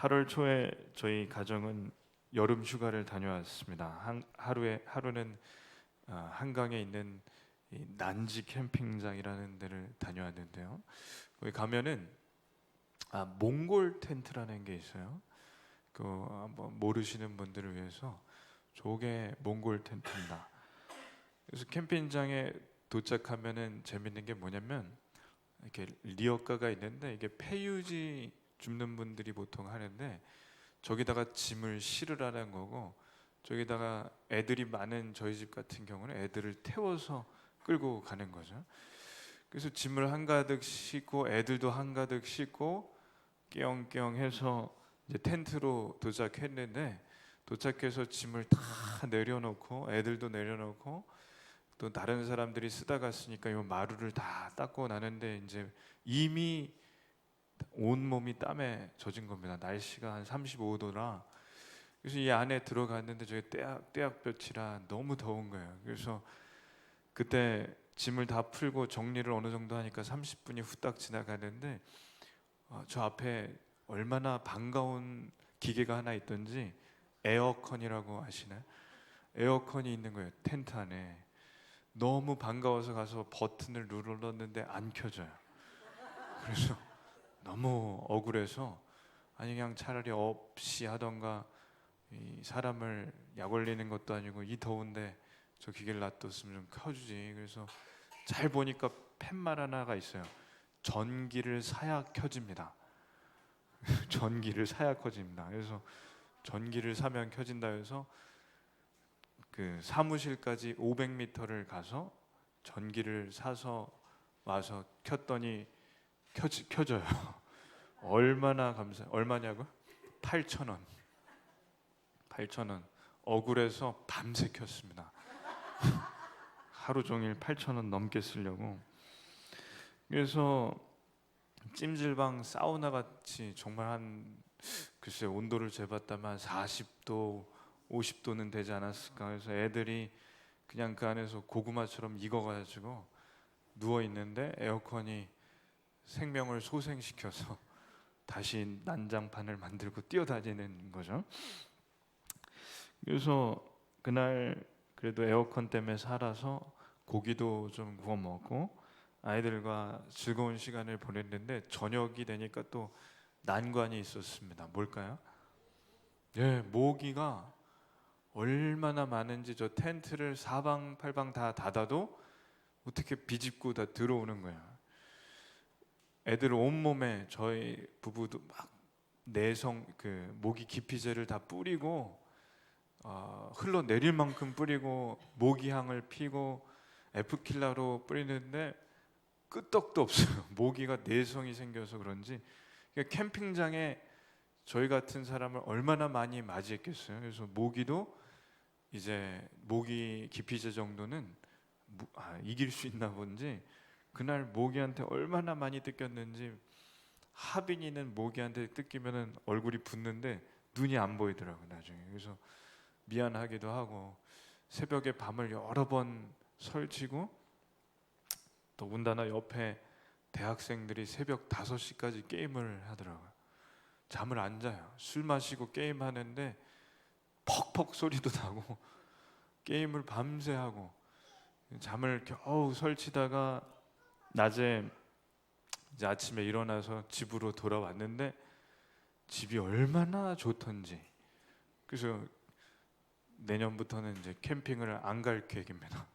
8월 초에 저희 가정은 여름 휴가를 다녀왔습니다. 하루는 한강에 있는 이 난지 캠핑장이라는 데를 다녀왔는데요. 거기 가면은 몽골 텐트라는 게 있어요. 그 한번 모르시는 분들을 위해서 저게 몽골 텐트입니다. 그래서 캠핑장에 도착하면은 재밌는 게 뭐냐면 이렇게 리어카가 있는데 이게 폐유지 줍는 분들이 보통 하는데 저기다가 짐을 실으라는 거고, 저기다가 애들이 많은 저희 집 같은 경우는 애들을 태워서 끌고 가는 거죠. 그래서 짐을 한가득 싣고 애들도 한가득 싣고 껴영껴영 해서 이제 텐트로 도착했는데, 도착해서 짐을 다 내려놓고 애들도 내려놓고 또 다른 사람들이 쓰다 갔으니까 이 마루를 다 닦고 나는데 이제 이미 온몸이 땀에 젖은 겁니다. 날씨가 한 35도라. 그래서 이 안에 들어갔는데 저게 떼약볕이라 너무 더운 거예요. 그래서 그때 짐을 다 풀고 정리를 어느 정도 하니까 30분이 후딱 지나가는데 저 앞에 얼마나 반가운 기계가 하나 있던지, 에어컨이라고 아시나요? 에어컨이 있는 거예요, 텐트 안에. 너무 반가워서 가서 버튼을 눌렀는데 안 켜져요. 그래서 너무 억울해서 아니 그냥 차라리 없이 하던가, 이 사람을 약 올리는 것도 아니고 이 더운데 저 기계를 놔뒀으면 좀 켜주지. 그래서 잘 보니까 팻말 하나가 있어요. 전기를 사야 켜집니다. 전기를 사야 켜집니다. 그래서 전기를 사면 켜진다 해서 그 사무실까지 500m를 가서 전기를 사서 와서 켰더니 켜져요. 얼마나 얼마냐고? 8,000원. 8,000원. 억울해서 밤새 켰습니다. 하루 종일 8,000원 넘게 쓰려고. 그래서 찜질방 사우나 같이 정말 글쎄 온도를 재봤다면 40도, 50도는 되지 않았을까. 그래서 애들이 그냥 그 안에서 고구마처럼 익어가지고 누워 있는데 에어컨이 생명을 소생시켜서 다시 난장판을 만들고 뛰어다니는 거죠. 그래서 그날 그래도 에어컨 때문에 살아서 고기도 좀 구워 먹고 아이들과 즐거운 시간을 보냈는데, 저녁이 되니까 또 난관이 있었습니다. 뭘까요? 예, 모기가 얼마나 많은지 저 텐트를 사방팔방 다 닫아도 어떻게 비집고 다 들어오는 거예요. 애들 온몸에 저희 부부도 막 그 모기 기피제를 다 뿌리고 흘러내릴 만큼 뿌리고 모기향을 피고 에프킬라로 뿌리는데 끄떡도 없어요. 모기가 내성이 생겨서 그런지. 그러니까 캠핑장에 저희 같은 사람을 얼마나 많이 맞이했겠어요. 그래서 모기도 이제 모기 기피제 정도는 이길 수 있나 본지 그날 모기한테 얼마나 많이 뜯겼는지, 하빈이는 모기한테 뜯기면은 얼굴이 붓는데 눈이 안 보이더라고요, 나중에. 그래서 미안하기도 하고 새벽에 밤을 여러 번 설치고, 더군다나 옆에 대학생들이 새벽 5시까지 게임을 하더라고요. 잠을 안 자요. 술 마시고 게임하는데 퍽퍽 소리도 나고 게임을 밤새 하고 잠을 겨우 설치다가 낮에 이제 아침에 일어나서 집으로 돌아왔는데 집이 얼마나 좋던지. 그래서 내년부터는 이제 캠핑을 안 갈 계획입니다.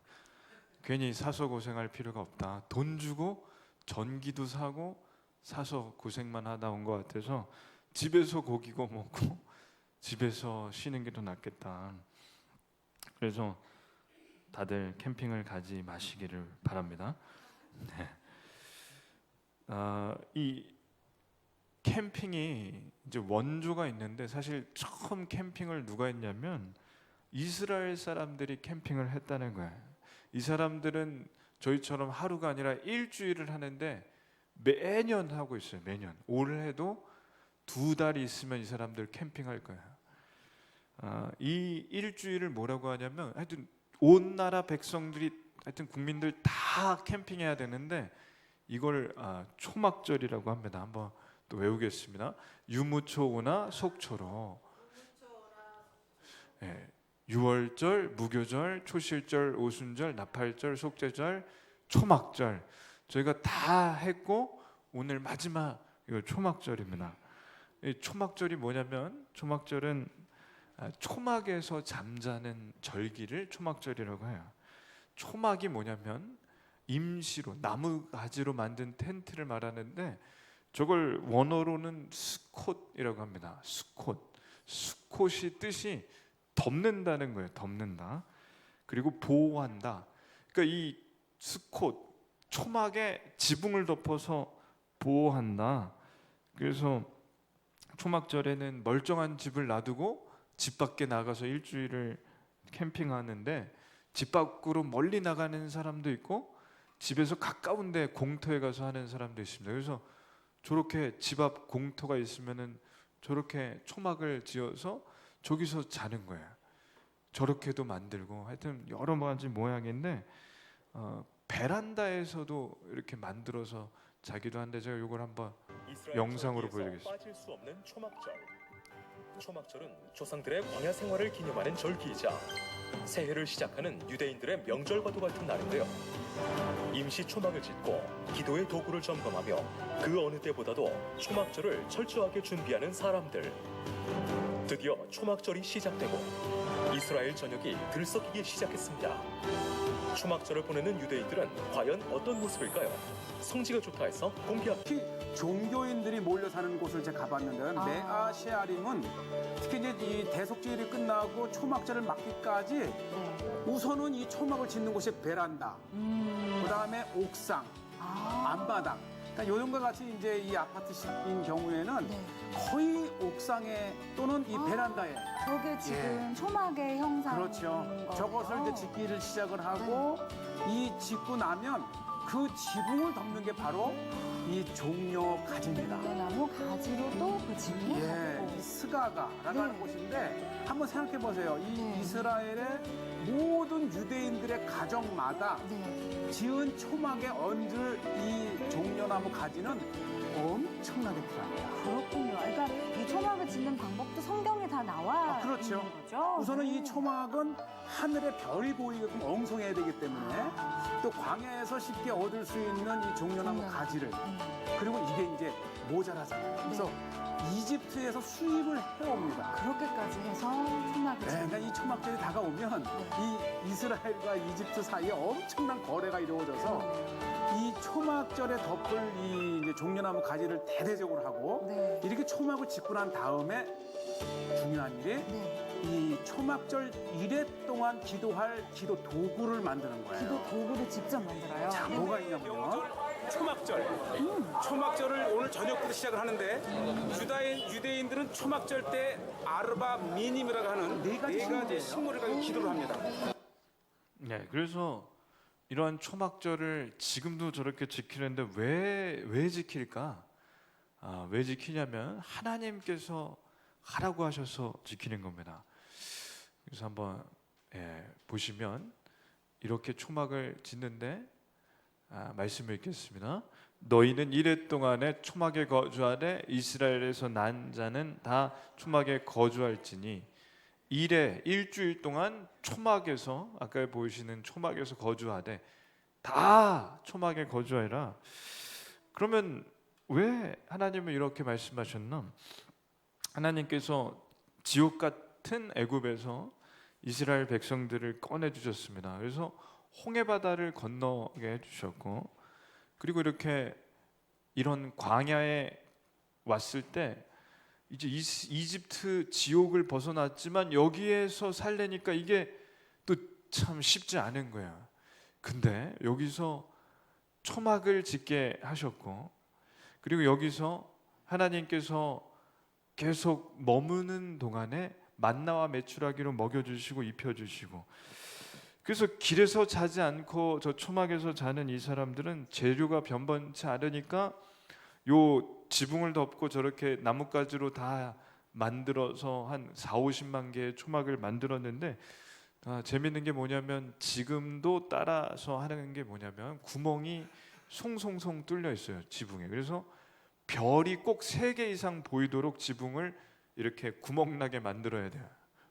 괜히 사서 고생할 필요가 없다. 돈 주고 전기도 사서 고생만 하다 온 것 같아서 집에서 고기 구워 먹고 집에서 쉬는 게 더 낫겠다. 그래서 다들 캠핑을 가지 마시기를 바랍니다. 네. 이 캠핑이 이제 원조가 있는데, 사실 처음 캠핑을 누가 했냐면 이스라엘 사람들이 캠핑을 했다는 거예요. 이 사람들은 저희처럼 하루가 아니라 일주일을 하는데 매년 하고 있어요. 매년. 올해도 2달이 있으면 이 사람들 캠핑할 거예요. 이 일주일을 뭐라고 하냐면, 하여튼 온 나라 백성들이, 하여튼 국민들 다 캠핑해야 되는데 이걸 초막절이라고 합니다. 한번 또 외우겠습니다. 유무초우나 속초로. 예, 유월절, 무교절, 초실절, 오순절, 나팔절, 속죄절, 초막절 저희가 다 했고 오늘 마지막 이거 초막절입니다. 이 초막절이 뭐냐면 초막절은 초막에서 잠자는 절기를 초막절이라고 해요. 초막이 뭐냐면 임시로 나무 가지로 만든 텐트를 말하는데 저걸 원어로는 스콧이라고 합니다. 스콧이 뜻이 덮는다는 거예요. 덮는다. 그리고 보호한다. 그러니까 이 스콧 초막에 지붕을 덮어서 보호한다. 그래서 초막절에는 멀쩡한 집을 놔두고 집 밖에 나가서 일주일을 캠핑하는데 집 밖으로 멀리 나가는 사람도 있고 집에서 가까운 데 공터에 가서 하는 사람도 있습니다. 그래서 저렇게 집 앞 공터가 있으면은 저렇게 초막을 지어서 저기서 자는 거예요. 저렇게도 만들고 하여튼 여러 가지 모양인데 베란다에서도 이렇게 만들어서 자기도 한데 제가 이걸 한번 영상으로 보여드리겠습니다. 빠질 수 없는 초막절. 초막절은 조상들의 광야 생활을 기념하는 절기이자 새해를 시작하는 유대인들의 명절과도 같은 날인데요. 임시 초막을 짓고 기도의 도구를 점검하며 그 어느 때보다도 초막절을 철저하게 준비하는 사람들. 드디어 초막절이 시작되고 이스라엘 전역이 들썩이기 시작했습니다. 초막절을 보내는 유대인들은 과연 어떤 모습일까요? 성지가 좋다 해서 공개합니다. 특히 종교인들이 몰려 사는 곳을 제가 가봤는데요. 메아 셰아림은 특히 이제 이 대속제일이 끝나고 초막절을 맞기까지 우선은 이 초막을 짓는 곳이 베란다, 그다음에 옥상, 앞마당. 그러니까 요즘과 같이 이제 이 아파트식인 경우에는 거의 옥상에 또는 이 베란다에. 저게 지금 초막의 형상인 그렇죠. 거예요. 저것을 이제 짓기를 시작을 하고 이 짓고 나면 그 지붕을 덮는 게 바로 이 종려 가지입니다. 나무 가지로 또 그 지붕을 이 스가가라고 하는 곳인데 한번 생각해 보세요. 이 이스라엘의 모든 유대인들의 가정마다 지은 초막에 얹을 이 종려나무 가지는 엄청나게 필요합니다. 그렇군요. 그러니까 이 초막을 짓는 방법도 성경에 다 나와 그렇죠. 있는 거죠. 우선은 이 초막은 하늘에 별이 보이게끔 엉성해야 되기 때문에 또 광야에서 쉽게 얻을 수 있는 이 종려나무 가지를 그리고 이게 이제 모자라잖아요. 그래서 이집트에서 수입을 해옵니다. 그렇게까지 해서 초막을 짓는 그러니까 이 초막절이 다가오면 이 이스라엘과 이집트 사이에 엄청난 거래가 이루어져서 이 초막절에 덮을 이 이제 종려나무 가지를 대대적으로 하고 이렇게 초막을 짓고 난 다음에 중요한 일이 이 초막절 1회 동안 기도할 기도 도구를 만드는 거예요. 기도 도구를 직접 만들어요. 자, 뭐가 있냐면요. 초막절. 초막절을 오늘 저녁부터 시작을 하는데 유대인들은 초막절 때 아르바 미님이라고 하는 네 가지 식물을 가지고 기도를 합니다. 네, 그래서 이러한 초막절을 지금도 저렇게 지키는데 왜 지킬까? 왜 지키냐면 하나님께서 하라고 하셔서 지키는 겁니다. 그래서 한번 보시면 이렇게 초막을 짓는데 말씀을 읽겠습니다. 너희는 이레 동안에 초막에 거주하되 이스라엘에서 난 자는 다 초막에 거주할지니 이레 일주일 동안 초막에서 아까 보이시는 초막에서 거주하되 다 초막에 거주하라. 그러면 왜 하나님은 이렇게 말씀하셨나? 하나님께서 지옥 같은 애굽에서 이스라엘 백성들을 꺼내 주셨습니다. 그래서 홍해 바다를 건너게 해주셨고, 그리고 이렇게 이런 광야에 왔을 때 이제 이집트 지옥을 벗어났지만 여기에서 살려니까 이게 또 참 쉽지 않은 거야. 근데 여기서 초막을 짓게 하셨고, 그리고 여기서 하나님께서 계속 머무는 동안에 만나와 메추라기로 먹여주시고 입혀주시고, 그래서 길에서 자지 않고 저 초막에서 자는 이 사람들은 재료가 변변치 않으니까 요 지붕을 덮고 저렇게 나뭇가지로 다 만들어서 한 4-50만 개의 초막을 만들었는데, 재밌는 게 뭐냐면 지금도 따라서 하는 게 뭐냐면 구멍이 송송송 뚫려 있어요, 지붕에. 그래서 별이 꼭 3개 이상 보이도록 지붕을 이렇게 구멍나게 만들어야 돼요.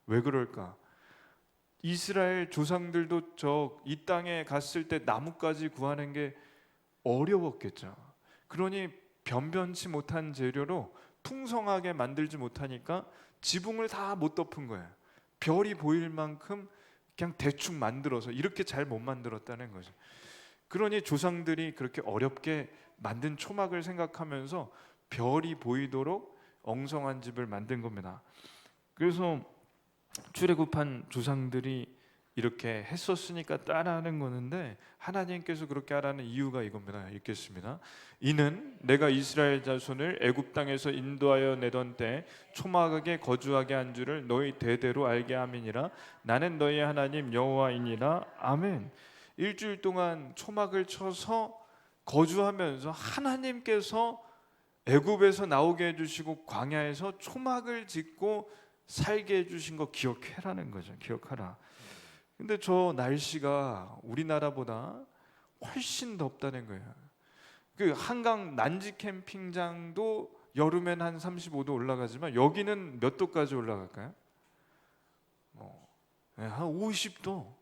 왜 그럴까? 이스라엘 조상들도 이 땅에 갔을 때 나무까지 구하는 게 어려웠겠죠. 그러니 변변치 못한 재료로 풍성하게 만들지 못하니까 지붕을 다 못 덮은 거예요. 별이 보일 만큼 그냥 대충 만들어서 이렇게 잘 못 만들었다는 거죠. 그러니 조상들이 그렇게 어렵게 만든 초막을 생각하면서 별이 보이도록 엉성한 집을 만든 겁니다. 그래서 출애굽한 조상들이 이렇게 했었으니까 따라하는 거는데 하나님께서 그렇게 하라는 이유가 이겁니다. 읽겠습니다. 이는 내가 이스라엘 자손을 애굽 땅에서 인도하여 내던 때 초막에 거주하게 한 줄을 너희 대대로 알게 함이니라. 나는 너희 하나님 여호와이니라. 아멘. 일주일 동안 초막을 쳐서 거주하면서 하나님께서 애굽에서 나오게 해주시고 광야에서 초막을 짓고 살게 해주신 거 기억해라는 거죠. 기억하라. 근데 저 날씨가 우리나라보다 훨씬 덥다는 거예요. 그 한강 난지 캠핑장도 여름엔 한 35도 올라가지만 여기는 몇 도까지 올라갈까요? 한 50도.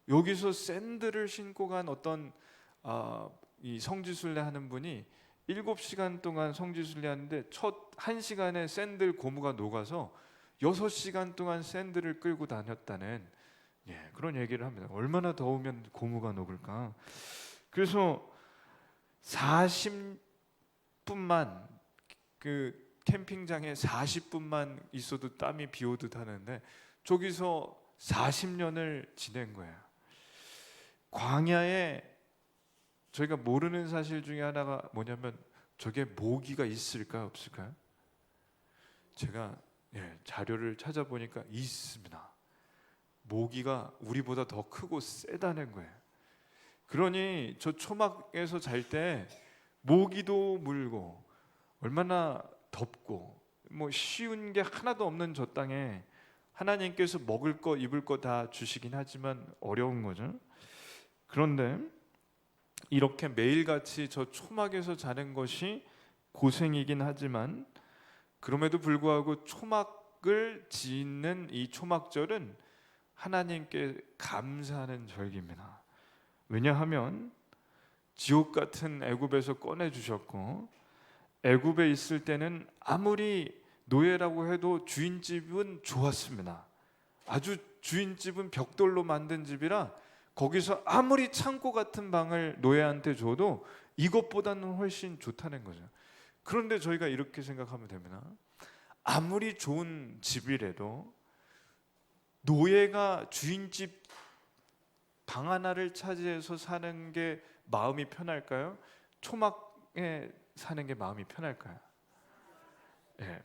여기서 샌들을 신고 간 어떤 이 성지순례 하는 분이 7시간 동안 성지순례 하는데 첫 1시간에 샌들 고무가 녹아서 6시간 동안 샌들을 끌고 다녔다는 그런 얘기를 합니다. 얼마나 더우면 고무가 녹을까? 그래서 40분만 그 캠핑장에 40분만 있어도 땀이 비오듯 하는데 저기서 40년을 지낸 거예요. 광야에 저희가 모르는 사실 중에 하나가 뭐냐면 저게 모기가 있을까 없을까요? 제가 자료를 찾아보니까 있습니다. 모기가 우리보다 더 크고 세다는 거예요. 그러니 저 초막에서 잘 때 모기도 물고 얼마나 덥고 쉬운 게 하나도 없는 저 땅에 하나님께서 먹을 거 입을 거 다 주시긴 하지만 어려운 거죠. 그런데 이렇게 매일같이 저 초막에서 자는 것이 고생이긴 하지만 그럼에도 불구하고 초막을 짓는 이 초막절은 하나님께 감사하는 절기입니다. 왜냐하면 지옥 같은 애굽에서 꺼내 주셨고 애굽에 있을 때는 아무리 노예라고 해도 주인집은 좋았습니다. 아주 주인집은 벽돌로 만든 집이라 거기서 아무리 창고 같은 방을 노예한테 줘도 이것보다는 훨씬 좋다는 거죠. 그런데 저희가 이렇게 생각하면 됩니다. 아무리 좋은 집이라도 노예가 주인집 방 하나를 차지해서 사는 게 마음이 편할까요? 초막에 사는 게 마음이 편할까요?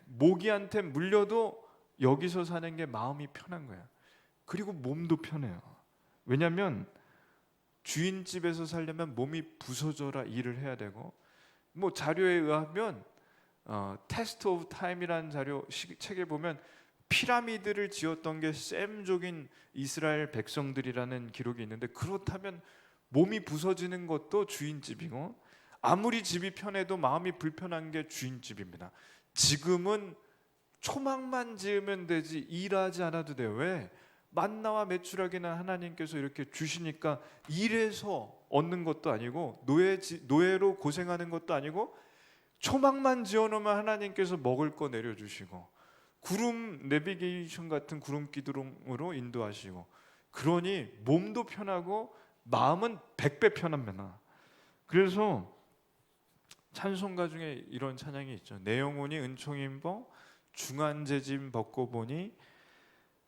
모기한테 물려도 여기서 사는 게 마음이 편한 거예요. 그리고 몸도 편해요. 왜냐하면 주인집에서 살려면 몸이 부서져라 일을 해야 되고 자료에 의하면 테스트 오브 타임이라는 책에 보면 피라미드를 지었던 게 셈족인 이스라엘 백성들이라는 기록이 있는데 그렇다면 몸이 부서지는 것도 주인집이고 아무리 집이 편해도 마음이 불편한 게 주인집입니다. 지금은 초막만 지으면 되지 일하지 않아도 돼요. 왜? 만나와 메추라기는 하나님께서 이렇게 주시니까 일해서 얻는 것도 아니고 노예로 고생하는 것도 아니고 초막만 지어놓으면 하나님께서 먹을 거 내려주시고 구름 내비게이션 같은 구름 기둥으로 인도하시고 그러니 몸도 편하고 마음은 100배 편합니다. 그래서 찬송가 중에 이런 찬양이 있죠. 내 영혼이 은총임보 중한제짐 벗고 보니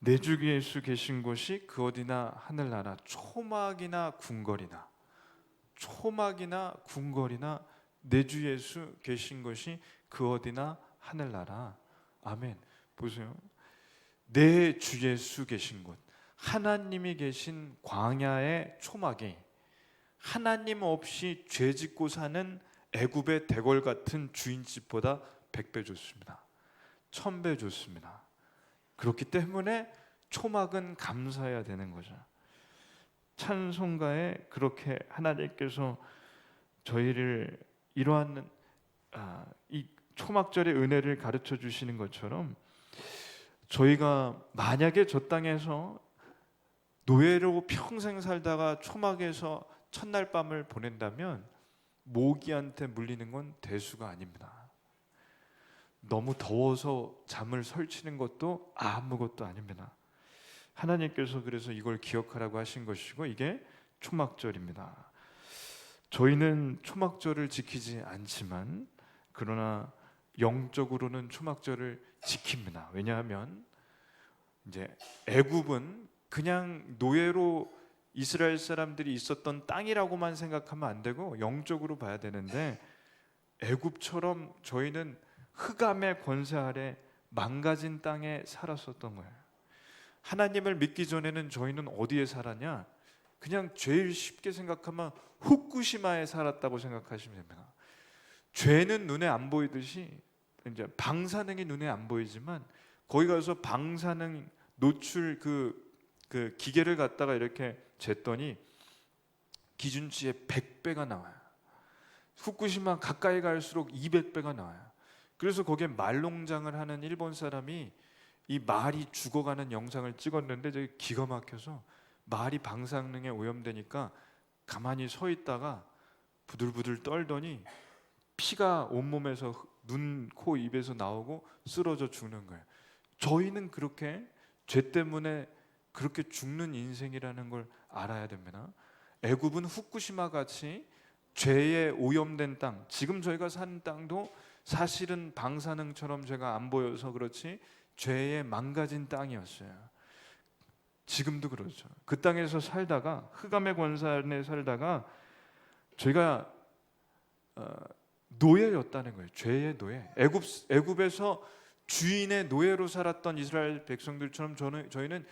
내 주 예수 계신 곳이 그 어디나 하늘나라. 초막이나 궁궐이나 내 주 예수 계신 곳이 그 어디나 하늘나라. 아멘. 보세요. 내 주 예수 계신 곳, 하나님이 계신 광야의 초막이 하나님 없이 죄 짓고 사는 애굽의 대궐 같은 주인집보다 100배 좋습니다. 1000배 좋습니다. 그렇기 때문에 초막은 감사해야 되는 거죠. 찬송가에 그렇게 하나님께서 저희를 이러한 이 초막절의 은혜를 가르쳐 주시는 것처럼 저희가 만약에 저 땅에서 노예로 평생 살다가 초막에서 첫날 밤을 보낸다면 모기한테 물리는 건 대수가 아닙니다. 너무 더워서 잠을 설치는 것도 아무것도 아닙니다. 하나님께서 그래서 이걸 기억하라고 하신 것이고 이게 초막절입니다. 저희는 초막절을 지키지 않지만 그러나 영적으로는 초막절을 지킵니다. 왜냐하면 이제 애굽은 그냥 노예로 이스라엘 사람들이 있었던 땅이라고만 생각하면 안 되고 영적으로 봐야 되는데 애굽처럼 저희는 흑암의 권세 아래 망가진 땅에 살았었던 거예요. 하나님을 믿기 전에는 저희는 어디에 살았냐? 그냥 제일 쉽게 생각하면 후쿠시마에 살았다고 생각하시면 됩니다. 죄는 눈에 안 보이듯이 이제 방사능이 눈에 안 보이지만 거기 가서 방사능 노출 그 기계를 갖다가 이렇게 쟀더니 기준치의 100배가 나와요. 후쿠시마 가까이 갈수록 200배가 나와요. 그래서 거기에 말농장을 하는 일본 사람이 이 말이 죽어가는 영상을 찍었는데 저기 기가 막혀서 말이 방사능에 오염되니까 가만히 서 있다가 부들부들 떨더니 피가 온몸에서 눈, 코, 입에서 나오고 쓰러져 죽는 거예요. 저희는 그렇게 죄 때문에 그렇게 죽는 인생이라는 걸 알아야 됩니다. 애굽은 후쿠시마 같이 죄에 오염된 땅, 지금 저희가 사는 땅도 사실은 방사능처럼 죄가 안 보여서 그렇지 죄에 망가진 땅이었어요. 지금도 그렇죠. 그 땅에서 살다가 흑암의 권세 안에 살다가 저희가 노예였다는 거예요. 죄의 노예. 애굽에서 주인의 노예로 살았던 이스라엘 백성들처럼 저희는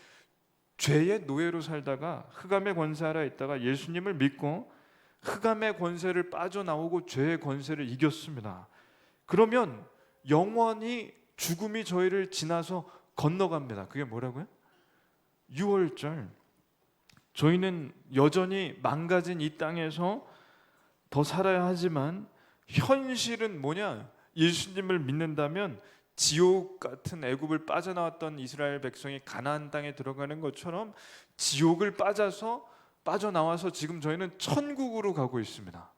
죄의 노예로 살다가 흑암의 권세 아래 있다가 예수님을 믿고 흑암의 권세를 빠져나오고 죄의 권세를 이겼습니다. 그러면 영원히 죽음이 저희를 지나서 건너갑니다. 그게 뭐라고요? 유월절. 저희는 여전히 망가진 이 땅에서 더 살아야 하지만 현실은 뭐냐? 예수님을 믿는다면 지옥 같은 애굽을 빠져나왔던 이스라엘 백성이 가나안 땅에 들어가는 것처럼 지옥을 빠져나와서 지금 저희는 천국으로 가고 있습니다.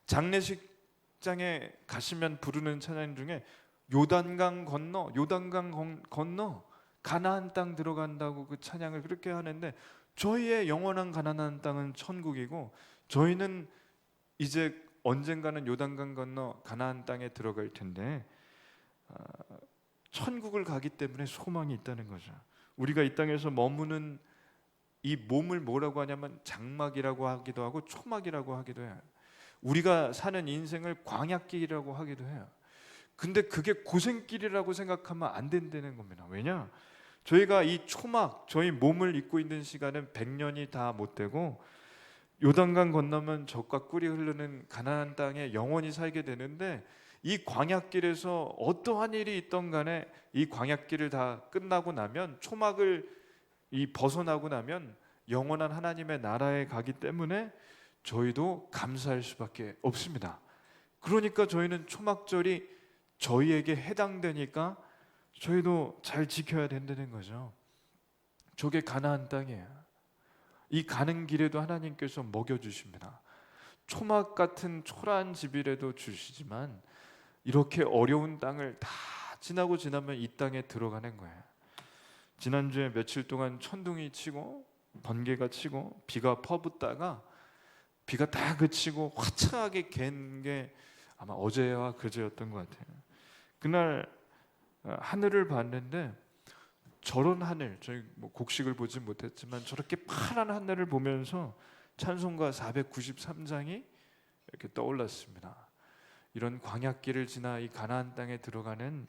장례식장에 가시면 부르는 찬양 중에 요단강 건너 가나안 땅 들어간다고 그 찬양을 그렇게 하는데 저희의 영원한 가나안 땅은 천국이고 저희는 이제 언젠가는 요단강 건너 가나안 땅에 들어갈 텐데 천국을 가기 때문에 소망이 있다는 거죠. 우리가 이 땅에서 머무는 이 몸을 뭐라고 하냐면 장막이라고 하기도 하고 초막이라고 하기도 해요. 우리가 사는 인생을 광야길이라고 하기도 해요. 근데 그게 고생길이라고 생각하면 안 된다는 겁니다. 왜냐? 저희가 이 초막, 저희 몸을 입고 있는 시간은 100년이 다 못 되고 요단강 건너면 젖과 꿀이 흐르는 가나안 땅에 영원히 살게 되는데 이 광야길에서 어떠한 일이 있던 간에 이 광야길을 다 끝나고 나면 초막을 벗어나고 나면 영원한 하나님의 나라에 가기 때문에 저희도 감사할 수밖에 없습니다. 그러니까 저희는 초막절이 저희에게 해당되니까 저희도 잘 지켜야 된다는 거죠. 저게 가나안 땅이에요. 이 가는 길에도 하나님께서 먹여주십니다. 초막 같은 초라한 집이라도 주시지만 이렇게 어려운 땅을 다 지나면 이 땅에 들어가는 거예요. 지난주에 며칠 동안 천둥이 치고 번개가 치고 비가 퍼붓다가 비가 다 그치고 화창하게 갠 게 아마 어제와 그제였던 것 같아요. 그날 하늘을 봤는데 저런 하늘, 저희 곡식을 보진 못했지만 저렇게 파란 하늘을 보면서 찬송가 493장이 이렇게 떠올랐습니다. 이런 광야길을 지나 이 가나안 땅에 들어가는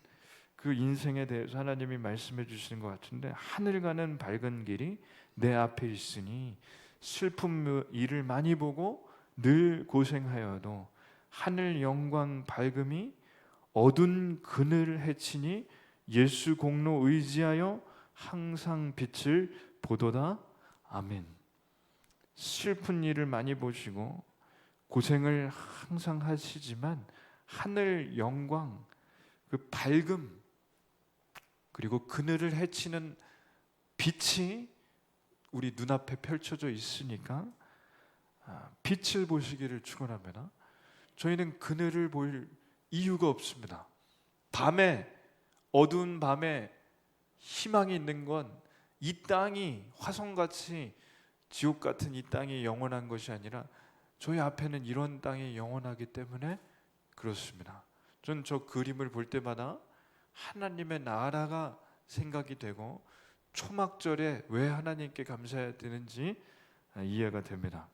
그 인생에 대해서 하나님이 말씀해 주시는 것 같은데 하늘 가는 밝은 길이 내 앞에 있으니 슬픔 일을 많이 보고 늘 고생하여도 하늘 영광 밝음이 어두운 그늘 해치니 예수 공로 의지하여 항상 빛을 보도다. 아멘. 슬픈 일을 많이 보시고 고생을 항상 하시지만 하늘 영광, 그 밝음, 그리고 그늘을 헤치는 빛이 우리 눈앞에 펼쳐져 있으니까 빛을 보시기를 축원합니다. 저희는 그늘을 볼 이유가 없습니다. 밤에, 어두운 밤에 희망이 있는 건 이 땅이 화성같이 지옥 같은 이 땅이 영원한 것이 아니라 저희 앞에는 이런 땅이 영원하기 때문에 그렇습니다. 전 저 그림을 볼 때마다 하나님의 나라가 생각이 되고 초막절에 왜 하나님께 감사해야 되는지 이해가 됩니다.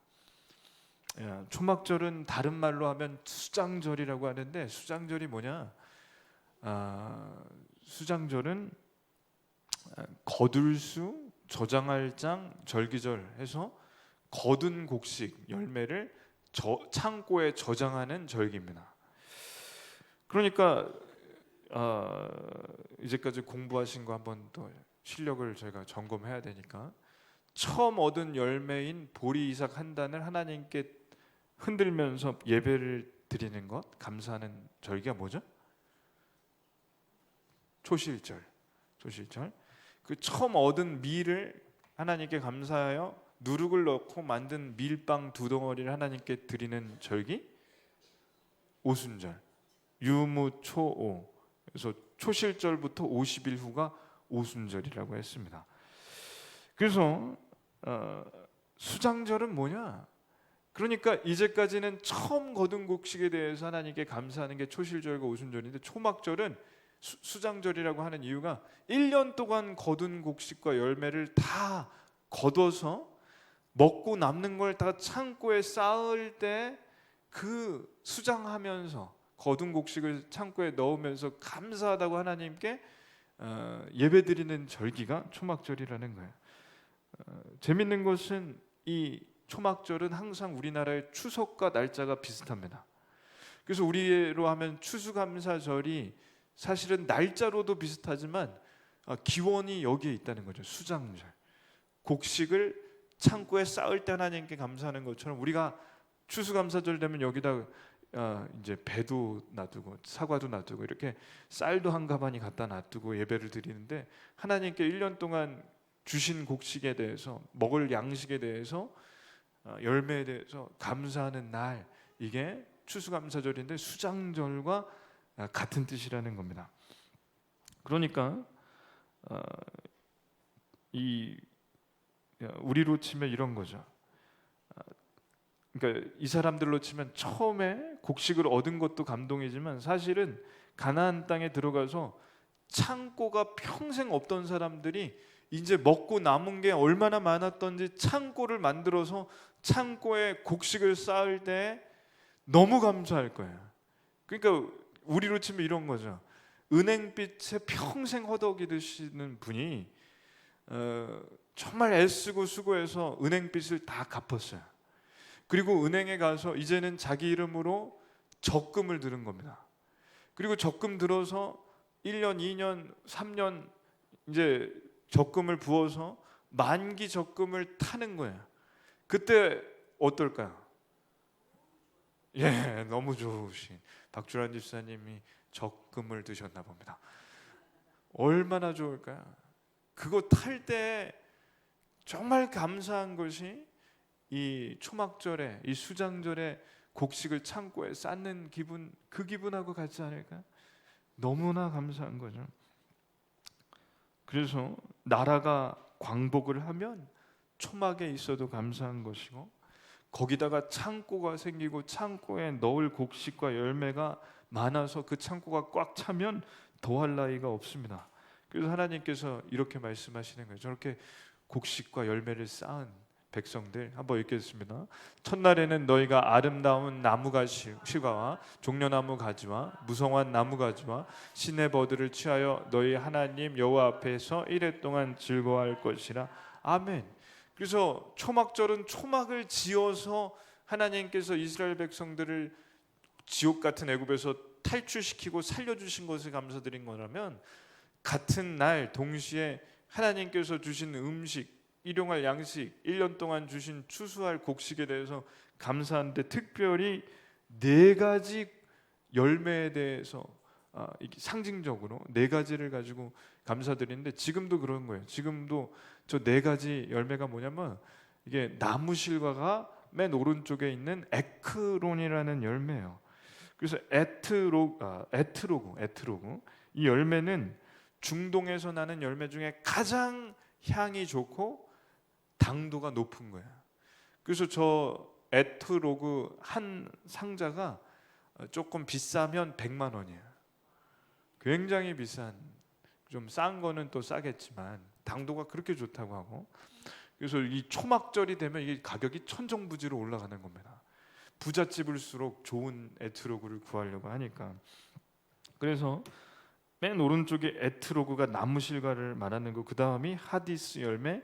초막절은 다른 말로 하면 수장절이라고 하는데, 수장절이 뭐냐? 수장절은 거둘수, 저장할 장, 절기절 해서 거둔 곡식 열매를 창고에 저장하는 절기입니다. 그러니까 이제까지 공부하신 거 한번 또 실력을 저희가 점검해야 되니까, 처음 얻은 열매인 보리 이삭 한 단을 하나님께 흔들면서 예배를 드리는 것, 감사하는 절기가 뭐죠? 초실절. 그 처음 얻은 밀을 하나님께 감사하여 누룩을 넣고 만든 밀빵 2덩어리를 하나님께 드리는 절기, 오순절. 유무초오. 그래서 초실절부터 50일 후가 오순절이라고 했습니다. 그래서 수장절은 뭐냐? 그러니까 이제까지는 처음 거둔 곡식에 대해서 하나님께 감사하는 게 초실절과 오순절인데, 초막절은 수장절이라고 하는 이유가 1년 동안 거둔 곡식과 열매를 다 걷어서 먹고 남는 걸 다 창고에 쌓을 때 그 수장하면서 거둔 곡식을 창고에 넣으면서 감사하다고 하나님께 예배드리는 절기가 초막절이라는 거예요. 재밌는 것은 이 초막절은 항상 우리나라의 추석과 날짜가 비슷합니다. 그래서 우리로 하면 추수감사절이 사실은 날짜로도 비슷하지만 기원이 여기에 있다는 거죠. 수장절. 곡식을 창고에 쌓을 때 하나님께 감사하는 것처럼 우리가 추수감사절 되면 여기다 이제 배도 놔두고 사과도 놔두고 이렇게 쌀도 한 가마니 갖다 놔두고 예배를 드리는데, 하나님께 1년 동안 주신 곡식에 대해서, 먹을 양식에 대해서, 열매에 대해서 감사하는 날, 이게 추수감사절인데 수장절과 같은 뜻이라는 겁니다. 그러니까 우리로 치면 이런 거죠. 그러니까 이 사람들로 치면 처음에 곡식을 얻은 것도 감동이지만, 사실은 가나안 땅에 들어가서 창고가 평생 없던 사람들이 이제 먹고 남은 게 얼마나 많았던지 창고를 만들어서 창고에 곡식을 쌓을 때 너무 감사할 거예요. 그러니까 우리로 치면 이런 거죠. 은행빛에 평생 허덕이드시는 분이 정말 애쓰고 수고해서 은행빚을 다 갚았어요. 그리고 은행에 가서 이제는 자기 이름으로 적금을 들은 겁니다. 그리고 적금 들어서 1년, 2년, 3년 이제 적금을 부어서 만기 적금을 타는 거예요. 그때 어떨까요? 예, 너무 좋으신 박주란 집사님이 적금을 드셨나 봅니다. 얼마나 좋을까요? 그거 탈 때 정말 감사한 것이 이 초막절에, 이 수장절에 곡식을 창고에 쌓는 기분, 그 기분하고 같지 않을까요? 너무나 감사한 거죠. 그래서 나라가 광복을 하면 초막에 있어도 감사한 것이고, 거기다가 창고가 생기고 창고에 넣을 곡식과 열매가 많아서 그 창고가 꽉 차면 더할 나위가 없습니다. 그래서 하나님께서 이렇게 말씀하시는 거예요. 저렇게 곡식과 열매를 쌓은 백성들, 한번 읽겠습니다. 첫날에는 너희가 아름다운 나무가시와 종려나무 가지와 무성한 나무 가지와 시내 버드를 취하여 너희 하나님 여호와 앞에서 이래 동안 즐거워할 것이라. 아멘. 그래서 초막절은 초막을 지어서 하나님께서 이스라엘 백성들을 지옥 같은 애굽에서 탈출시키고 살려주신 것을 감사드린 거라면, 같은 날 동시에 하나님께서 주신 음식, 일용할 양식, 1년 동안 주신 추수할 곡식에 대해서 감사하는데, 특별히 4가지 열매에 대해서 이게 상징적으로 네 가지를 가지고 감사드리는데 지금도 그런 거예요. 지금도 저 네 가지 열매가 뭐냐면 이게 나무실과가 맨 오른쪽에 있는 에크론이라는 열매예요. 그래서 에트로그 이 열매는 중동에서 나는 열매 중에 가장 향이 좋고 당도가 높은 거예요. 그래서 저 에트로그 한 상자가 조금 비싸면 100만 원이에요. 굉장히 비싼, 좀 싼 거는 또 싸겠지만 당도가 그렇게 좋다고 하고, 그래서 이 초막절이 되면 이게 가격이 천정부지로 올라가는 겁니다. 부잣집일수록 좋은 에트로그를 구하려고 하니까. 그래서 맨 오른쪽에 에트로그가 나무실과를 말하는 거, 그 다음이 하디스 열매,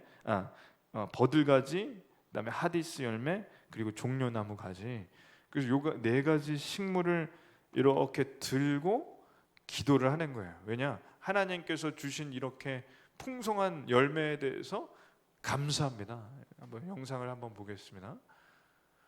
버들가지, 그다음에 하디스 열매, 그리고 종려나무 가지. 그래서 요 네 가지 식물을 이렇게 들고 기도를 하는 거예요. 왜냐? 하나님께서 주신 이렇게 풍성한 열매에 대해서 감사합니다. 한번 영상을 한번 보겠습니다.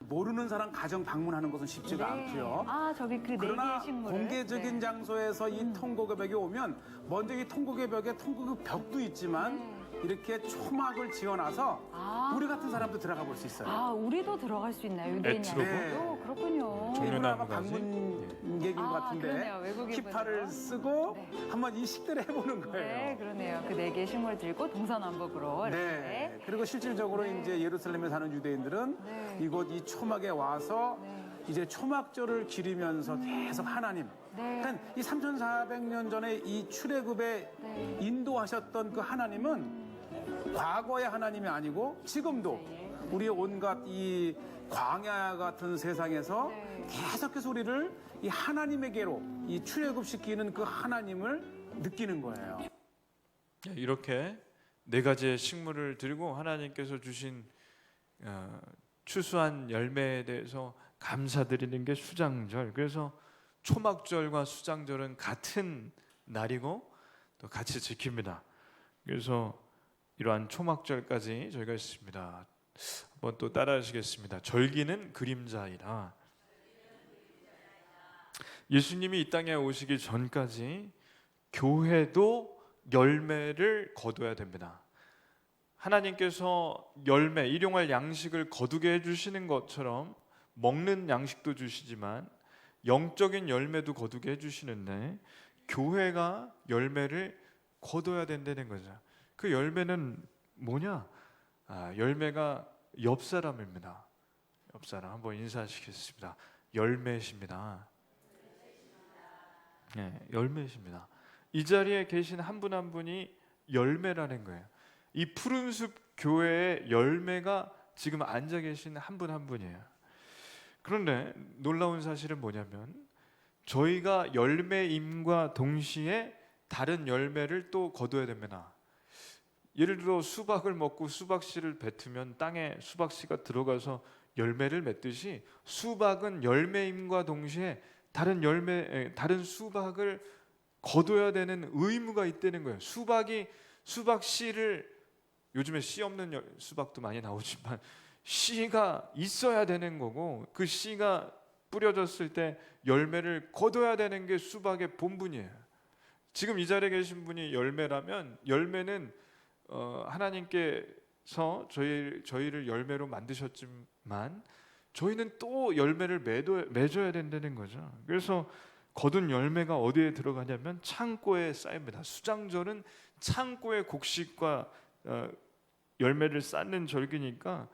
모르는 사람 가정 방문하는 것은 쉽지가 않고요. 아, 저기 그 네 그러나 개의 식물을. 공개적인 네. 장소에서 이 통곡의 벽에 오면 먼저 이 통곡의 벽에 통곡의 벽도 있지만 이렇게 초막을 지어놔서 아. 우리 같은 사람도 들어가 볼 수 있어요. 아, 우리도 들어갈 수 있나요? 유대인이 에트로그? 아니고도? 그렇군요. 종려- 일본하고 가지? 방문객인 것 같은데 그러네요. 외국인 키파를 분이요. 쓰고 네. 한번 이 식대를 해보는 네, 거예요. 그러네요. 그 네 개의 식물 들고 동서남북으로 이렇게. 네. 그리고 실질적으로 네. 이제 예루살렘에 사는 유대인들은 네. 이곳 이 초막에 와서 네. 이제 초막절을 기리면서 계속 하나님. 네. 그러니까 이 3,400년 전에 이 출애굽에 네. 인도하셨던 그 하나님은 과거의 하나님이 아니고 지금도 우리의 온갖 이 광야 같은 세상에서 네. 계속해서 우리를 이 하나님에게로 이 출애굽시키는 그 하나님을 느끼는 거예요. 이렇게 네 가지의 식물을 들고 하나님께서 주신 추수한 열매에 대해서 감사드리는 게 수장절. 그래서 초막절과 수장절은 같은 날이고 또 같이 지킵니다. 그래서 이러한 초막절까지 저희가 있습니다. 한번 또 따라하시겠습니다. 절기는 그림자이라. 예수님이 이 땅에 오시기 전까지 교회도 열매를 거둬야 됩니다. 하나님께서 열매, 일용할 양식을 거두게 해주시는 것처럼 먹는 양식도 주시지만 영적인 열매도 거두게 해주시는데 교회가 열매를 거둬야 된다는 거죠. 그 열매는 뭐냐? 열매가 옆 사람입니다. 옆 사람 한번 인사하시겠습니다. 열매십니다. 네, 열매십니다. 이 자리에 계신 한 분 한 분이 열매라는 거예요. 이 푸른숲 교회의 열매가 지금 앉아 계신 한 분 한 분이에요. 그런데 놀라운 사실은 뭐냐면 저희가 열매임과 동시에 다른 열매를 또 거둬야 됩니다. 예를 들어 수박을 먹고 수박씨를 뱉으면 땅에 수박씨가 들어가서 열매를 맺듯이 수박은 열매임과 동시에 다른 수박을 거둬야 되는 의무가 있다는 거예요. 수박씨를 요즘에 씨 없는 수박도 많이 나오지만 씨가 있어야 되는 거고 그 씨가 뿌려졌을 때 열매를 거둬야 되는 게 수박의 본분이에요. 지금 이 자리에 계신 분이 열매라면 열매는 하나님께서 저희를 열매로 만드셨지만 저희는 또 열매를 맺어야 된다는 거죠. 그래서 거둔 열매가 어디에 들어가냐면 창고에 쌓입니다. 수장절은 창고의 곡식과 열매를 쌓는 절기니까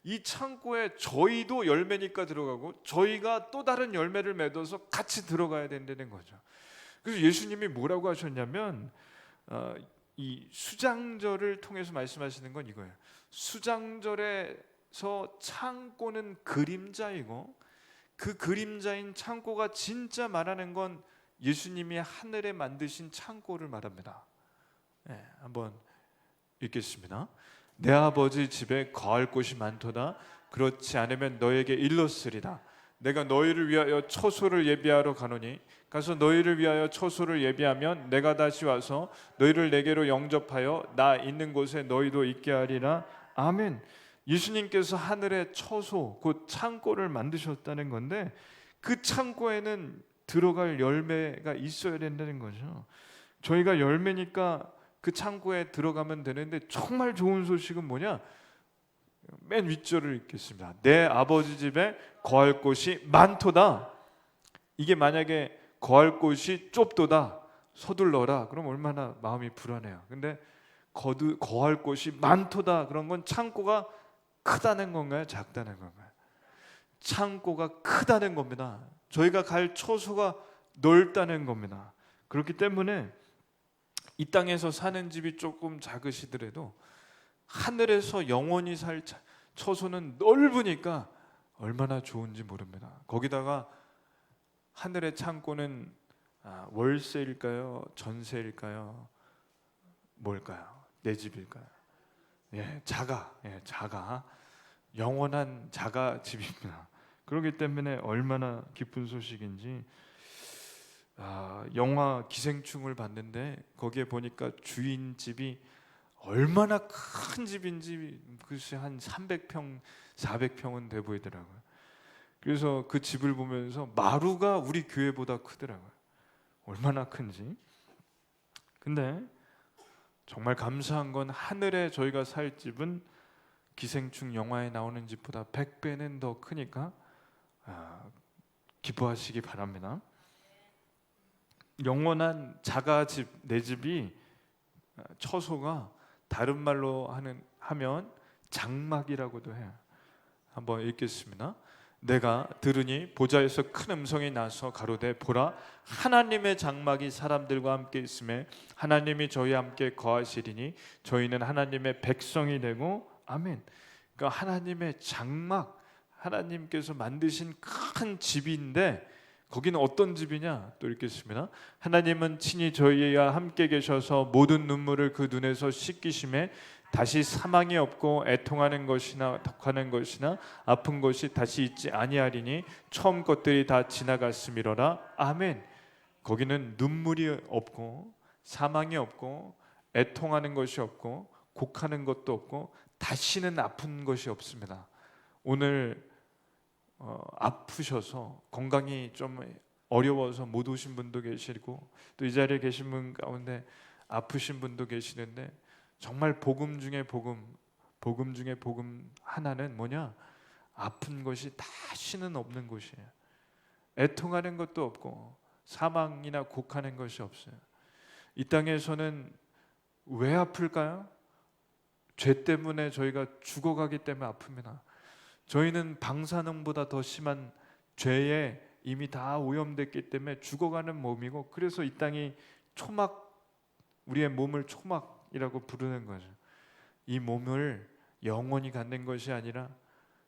이 창고에 저희도 열매니까 들어가고 저희가 또 다른 열매를 맺어서 같이 들어가야 된다는 거죠. 그래서 예수님이 뭐라고 하셨냐면 이 수장절을 통해서 말씀하시는 건 이거예요. 수장절에서 창고는 그림자이고 그 그림자인 창고가 진짜 말하는 건 예수님이 하늘에 만드신 창고를 말합니다. 네, 한번 읽겠습니다. 내 아버지 집에 거할 곳이 많도다. 그렇지 않으면 너에게 일렀으리다. 내가 너희를 위하여 처소를 예비하러 가노니 가서 너희를 위하여 처소를 예비하면 내가 다시 와서 너희를 내게로 영접하여 나 있는 곳에 너희도 있게 하리라. 아멘. 예수님께서 하늘의 처소 곧 창고를 만드셨다는 건데 그 창고에는 들어갈 열매가 있어야 된다는 거죠. 저희가 열매니까 그 창고에 들어가면 되는데 정말 좋은 소식은 뭐냐? 맨 윗절을 읽겠습니다. 내 아버지 집에 거할 곳이 많도다. 이게 만약에 거할 곳이 좁도다, 서둘러라, 그럼 얼마나 마음이 불안해요. 근데 거할 곳이 많도다, 그런 건 창고가 크다는 건가요? 작다는 건가요? 창고가 크다는 겁니다. 저희가 갈 처소가 넓다는 겁니다. 그렇기 때문에 이 땅에서 사는 집이 조금 작으시더라도 하늘에서 영원히 살 처소는 넓으니까 얼마나 좋은지 모릅니다. 거기다가 하늘의 창고는 월세일까요? 전세일까요? 뭘까요? 내 집일까요? 자가 영원한 자가 집입니다. 그렇기 때문에 얼마나 기쁜 소식인지. 영화 기생충을 봤는데 거기에 보니까 주인 집이 얼마나 큰 집인지 글쎄 한 300평, 400평은 돼 보이더라고요. 그래서 그 집을 보면서 마루가 우리 교회보다 크더라고요. 얼마나 큰지. 근데 정말 감사한 건 하늘에 저희가 살 집은 기생충 영화에 나오는 집보다 100배는 더 크니까 기뻐하시기 바랍니다. 영원한 자가집, 내 집이 처소가 다른 말로 하면 장막이라고도 해요. 한번 읽겠습니다. 내가 들으니 보좌에서 큰 음성이 나서 가로되 보라, 하나님의 장막이 사람들과 함께 있음에 하나님이 저희와 함께 거하시리니 저희는 하나님의 백성이 되고. 아멘. 그러니까 하나님의 장막, 하나님께서 만드신 큰 집인데 거기는 어떤 집이냐? 또 읽겠습니다. 하나님은 친히 저희와 함께 계셔서 모든 눈물을 그 눈에서 씻기심에 다시 사망이 없고 애통하는 것이나 덕하는 것이나 아픈 것이 다시 있지 아니하리니 처음 것들이 다 지나갔음이로라. 아멘. 거기는 눈물이 없고 사망이 없고 애통하는 것이 없고 곡하는 것도 없고 다시는 아픈 것이 없습니다. 오늘 아프셔서 건강이 좀 어려워서 못 오신 분도 계시고 또 이 자리에 계신 분 가운데 아프신 분도 계시는데 정말 복음 중에 복음 중에 복음 하나는 뭐냐? 아픈 것이 다시는 없는 곳이에요. 애통하는 것도 없고 사망이나 곡하는 것이 없어요. 이 땅에서는 왜 아플까요? 죄 때문에 저희가 죽어가기 때문에 아픕니다. 저희는 방사능보다 더 심한 죄에 이미 다 오염됐기 때문에 죽어가는 몸이고, 그래서 이 땅이 우리의 몸을 초막이라고 부르는 거죠. 이 몸을 영원히 갖는 것이 아니라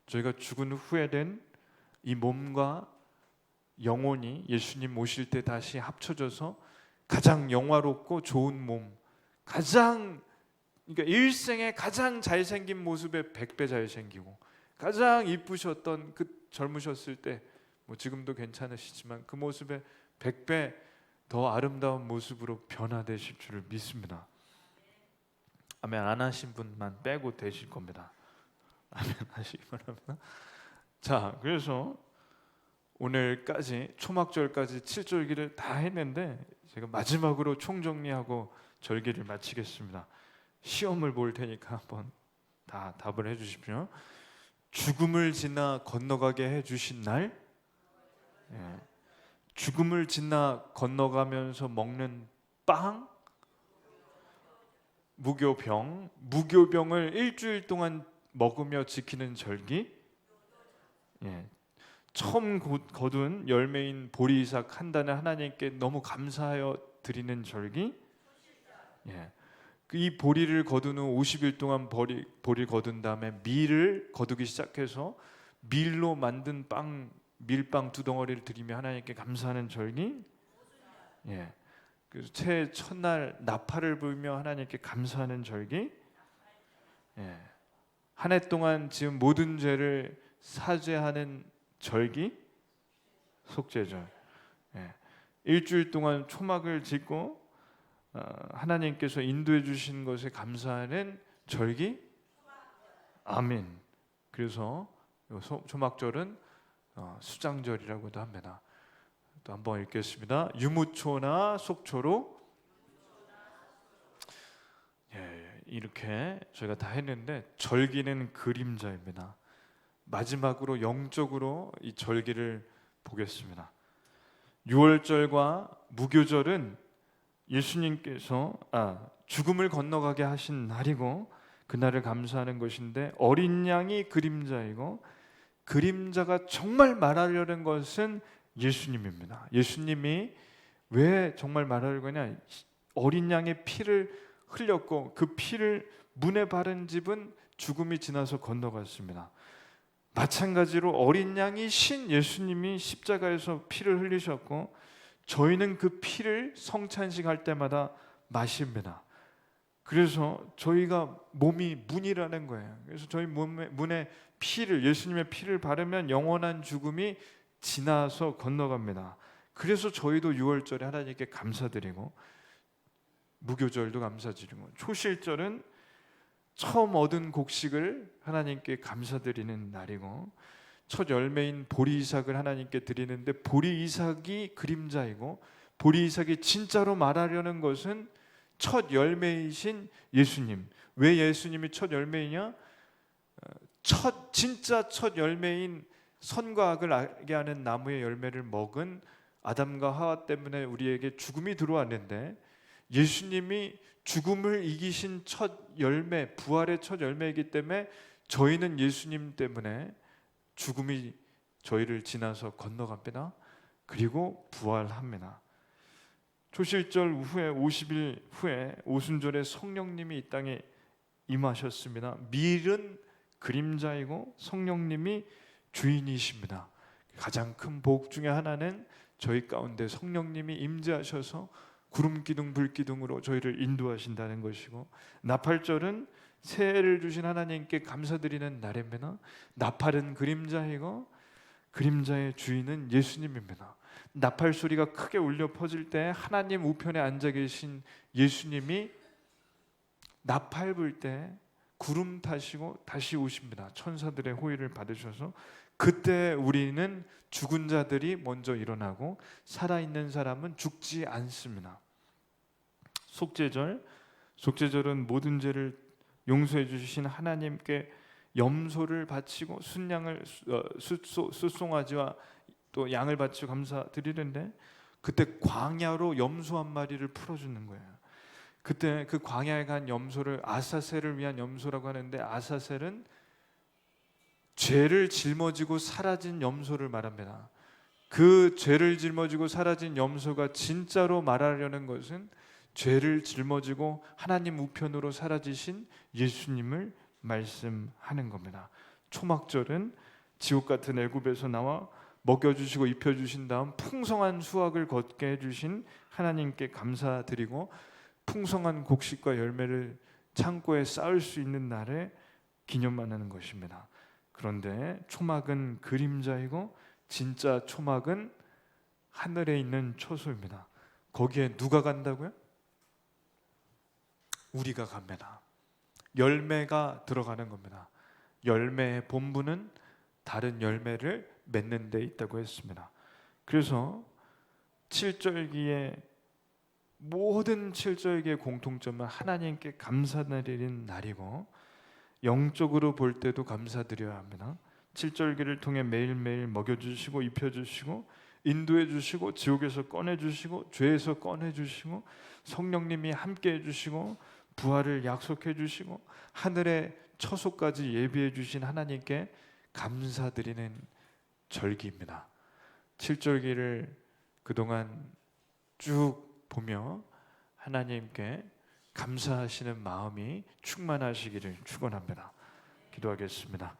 저희가 죽은 후에 된 이 몸과 영혼이 예수님 오실 때 다시 합쳐져서 가장 영화롭고 좋은 몸, 그러니까 일생에 가장 잘생긴 모습에 100배 잘생기고 가장 이쁘셨던 그 젊으셨을 때 지금도 괜찮으시지만 그 모습에 100배 더 아름다운 모습으로 변화되실 줄을 믿습니다. 아멘. 안 하신 분만 빼고 되실 겁니다. 아멘 하시기 바랍니다. 자, 그래서 오늘까지 초막절까지 7절기를 다 했는데 제가 마지막으로 총정리하고 절기를 마치겠습니다. 시험을 볼 테니까 한번 다 답을 해주십시오. 죽음을 지나 건너가게 해주신 날, 죽음을 지나 건너가면서 먹는 빵, 무교병을 일주일 동안 먹으며 지키는 절기, 처음 거둔 열매인 보리이삭 한 단을 하나님께 너무 감사하여 드리는 절기, 이 보리를 거둔 후 50일 동안 보리를 거둔 다음에 밀을 거두기 시작해서 밀로 만든 밀빵 2덩어리를 드리며 하나님께 감사하는 절기, 그래서 새해 첫날 나팔을 불며 하나님께 감사하는 절기, 한 해 동안 지은 모든 죄를 사죄하는 절기, 속죄절, 일주일 동안 초막을 짓고 하나님께서 인도해 주신 것에 감사하는 절기, 아멘. 그래서 초막절은 수장절이라고도 합니다. 또 한번 읽겠습니다. 유무초나 속초로 이렇게 저희가 다 했는데 절기는 그림자입니다. 마지막으로 영적으로 이 절기를 보겠습니다. 유월절과 무교절은 예수님께서 죽음을 건너가게 하신 날이고 그날을 감사하는 것인데 어린 양이 그림자이고 그림자가 정말 말하려는 것은 예수님입니다. 예수님이 왜 정말 말하려고 하냐? 어린 양의 피를 흘렸고 그 피를 문에 바른 집은 죽음이 지나서 건너갔습니다. 마찬가지로 어린 양이 신 예수님이 십자가에서 피를 흘리셨고 저희는 그 피를 성찬식 할 때마다 마십니다. 그래서 저희가 몸이 문이라는 거예요. 그래서 저희 문에 피를 예수님의 피를 바르면 영원한 죽음이 지나서 건너갑니다. 그래서 저희도 유월절에 하나님께 감사드리고 무교절도 감사드리고 초실절은 처음 얻은 곡식을 하나님께 감사드리는 날이고 첫 열매인 보리이삭을 하나님께 드리는데 보리이삭이 그림자이고 보리이삭이 진짜로 말하려는 것은 첫 열매이신 예수님. 왜 예수님이 첫 열매이냐? 진짜 첫 열매인 선과 악을 알게 하는 나무의 열매를 먹은 아담과 하와 때문에 우리에게 죽음이 들어왔는데 예수님이 죽음을 이기신 첫 열매, 부활의 첫 열매이기 때문에 저희는 예수님 때문에 죽음이 저희를 지나서 건너갑니다. 그리고 부활합니다. 초실절 후에 50일 후에 오순절에 성령님이 이 땅에 임하셨습니다. 밀은 그림자이고 성령님이 주인이십니다. 가장 큰 복 중에 하나는 저희 가운데 성령님이 임재하셔서 구름 기둥 불 기둥으로 저희를 인도하신다는 것이고 나팔절은 새해를 주신 하나님께 감사드리는 날입니다. 나팔은 그림자이고 그림자의 주인은 예수님입니다. 나팔 소리가 크게 울려 퍼질 때 하나님 우편에 앉아 계신 예수님이 나팔 불 때 구름 타시고 다시 오십니다. 천사들의 호의를 받으셔서 그때 우리는 죽은 자들이 먼저 일어나고 살아있는 사람은 죽지 않습니다. 속죄절은 모든 죄를 용서해 주신 하나님께 염소를 바치고 순양을 숫송아지와 또 양을 바치고 감사드리는데 그때 광야로 염소 한 마리를 풀어주는 거예요. 그때 그 광야에 간 염소를 아사셀을 위한 염소라고 하는데 아사셀은 죄를 짊어지고 사라진 염소를 말합니다. 그 죄를 짊어지고 사라진 염소가 진짜로 말하려는 것은 죄를 짊어지고 하나님 우편으로 사라지신 예수님을 말씀하는 겁니다. 초막절은 지옥 같은 애굽에서 나와 먹여주시고 입혀주신 다음 풍성한 수확을 걷게 해주신 하나님께 감사드리고 풍성한 곡식과 열매를 창고에 쌓을 수 있는 날에 기념하는 것입니다. 그런데 초막은 그림자이고 진짜 초막은 하늘에 있는 초소입니다. 거기에 누가 간다고요? 우리가 갑니다. 열매가 들어가는 겁니다. 열매의 본분은 다른 열매를 맺는 데 있다고 했습니다. 그래서 모든 7절기의 공통점은 하나님께 감사드리는 날이고 영적으로 볼 때도 감사드려야 합니다. 7절기를 통해 매일매일 먹여주시고 입혀주시고 인도해주시고 지옥에서 꺼내주시고 죄에서 꺼내주시고 성령님이 함께 해주시고 부활을 약속해주시고 하늘의 처소까지 예비해주신 하나님께 감사드리는 절기입니다. 7절기를 그동안 쭉 보며 하나님께 감사하시는 마음이 충만하시기를 축원합니다. 기도하겠습니다.